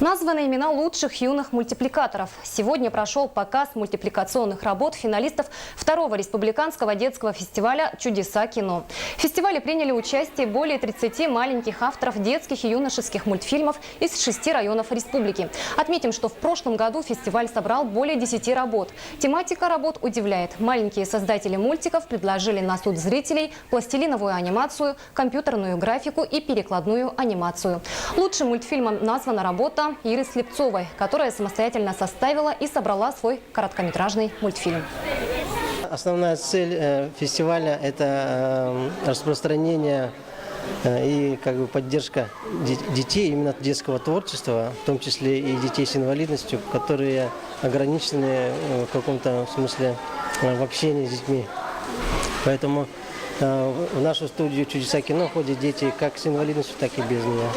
Названы имена лучших юных мультипликаторов. Сегодня прошел показ мультипликационных работ финалистов второго республиканского детского фестиваля «Чудеса кино». В фестивале приняли участие более 30 маленьких авторов детских и юношеских мультфильмов из 6 районов республики. Отметим, что в прошлом году фестиваль собрал более 10 работ. Тематика работ удивляет. Маленькие создатели мультиков предложили на суд зрителей пластилиновую анимацию, компьютерную графику и перекладную анимацию. Лучшим мультфильмом названа работа Иры Слепцовой, которая самостоятельно составила и собрала свой короткометражный мультфильм. Основная цель фестиваля – это распространение и поддержка детей, именно детского творчества, в том числе и детей с инвалидностью, которые ограничены в каком-то смысле в общении с детьми. Поэтому в нашу студию «Чудеса кино» ходят дети как с инвалидностью, так и без нее.